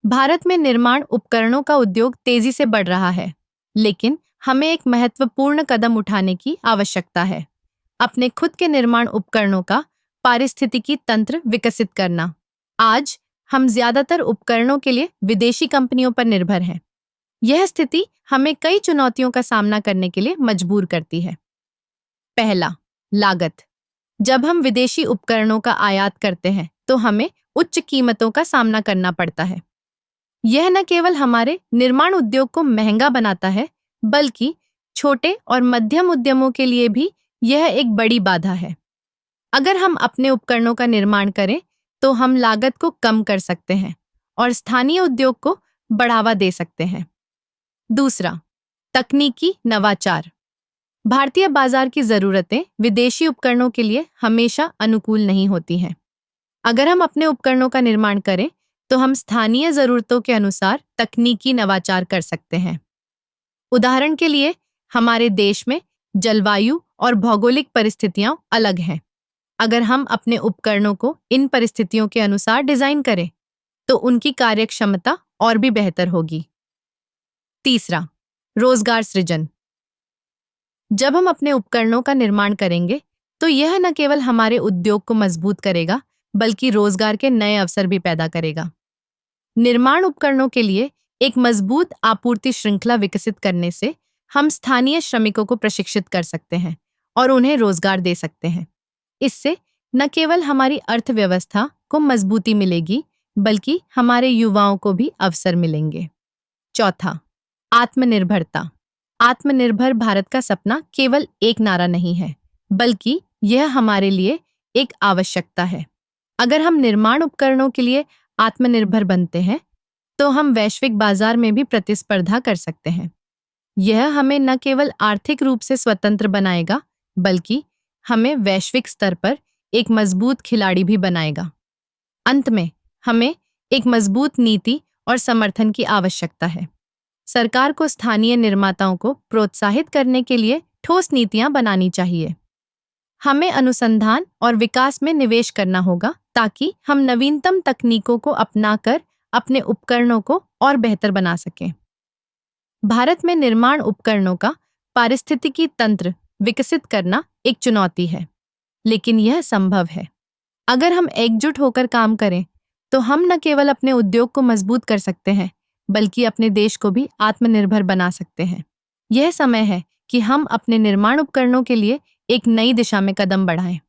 भारत में निर्माण उपकरणों का उद्योग तेजी से बढ़ रहा है, लेकिन हमें एक महत्वपूर्ण कदम उठाने की आवश्यकता है। अपने खुद के निर्माण उपकरणों का पारिस्थितिकी तंत्र विकसित करना। आज हम ज्यादातर उपकरणों के लिए विदेशी कंपनियों पर निर्भर हैं। यह स्थिति हमें कई चुनौतियों का सामना करने के लिए मजबूर करती है। पहला, लागत। जब हम विदेशी उपकरणों का आयात करते हैं, तो हमें उच्च कीमतों का सामना करना पड़ता है। यह न केवल हमारे निर्माण उद्योग को महंगा बनाता है, बल्कि छोटे और मध्यम उद्यमों के लिए भी यह एक बड़ी बाधा है। अगर हम अपने उपकरणों का निर्माण करें, तो हम लागत को कम कर सकते हैं और स्थानीय उद्योग को बढ़ावा दे सकते हैं। दूसरा, तकनीकी नवाचार। भारतीय बाजार की जरूरतें विदेशी उपकरणों के लिए हमेशा अनुकूल नहीं होती हैं। अगर हम अपने उपकरणों का निर्माण करें, तो हम स्थानीय जरूरतों के अनुसार तकनीकी नवाचार कर सकते हैं। उदाहरण के लिए, हमारे देश में जलवायु और भौगोलिक परिस्थितियां अलग हैं। अगर हम अपने उपकरणों को इन परिस्थितियों के अनुसार डिजाइन करें, तो उनकी कार्यक्षमता और भी बेहतर होगी। तीसरा, रोजगार सृजन। जब हम अपने उपकरणों का निर्माण करेंगे, तो यह न केवल हमारे उद्योग को मजबूत करेगा, बल्कि रोजगार के नए अवसर भी पैदा करेगा। निर्माण उपकरणों के लिए एक मजबूत आपूर्ति श्रृंखला विकसित करने से हम स्थानीय श्रमिकों को प्रशिक्षित कर सकते हैं और उन्हें रोजगार दे सकते हैं। इससे न केवल हमारी अर्थव्यवस्था को मजबूती मिलेगी, बल्कि हमारे युवाओं को भी अवसर मिलेंगे। चौथा, आत्मनिर्भरता। आत्मनिर्भर भारत का सपना केवल एक नारा नहीं है, बल्कि यह हमारे लिए एक आवश्यकता है। अगर हम निर्माण उपकरणों के लिए आत्मनिर्भर बनते हैं, तो हम वैश्विक बाजार में भी प्रतिस्पर्धा कर सकते हैं। यह हमें न केवल आर्थिक रूप से स्वतंत्र बनाएगा, बल्कि हमें वैश्विक स्तर पर एक मजबूत खिलाड़ी भी बनाएगा। अंत में, हमें एक मजबूत नीति और समर्थन की आवश्यकता है। सरकार को स्थानीय निर्माताओं को प्रोत्साहित करने के लिए ठोस नीतियां बनानी चाहिए। हमें अनुसंधान और विकास में निवेश करना होगा, ताकि हम नवीनतम तकनीकों को अपनाकर अपने उपकरणों को और बेहतर बना सकें। भारत में निर्माण उपकरणों का पारिस्थितिकी तंत्र विकसित करना एक चुनौती है, लेकिन यह संभव है। अगर हम एकजुट होकर काम करें, तो हम न केवल अपने उद्योग को मजबूत कर सकते हैं, बल्कि अपने देश को भी आत्मनिर्भर बना सकते हैं। यह समय है कि हम अपने निर्माण उपकरणों के लिए एक नई दिशा में कदम बढ़ाएं।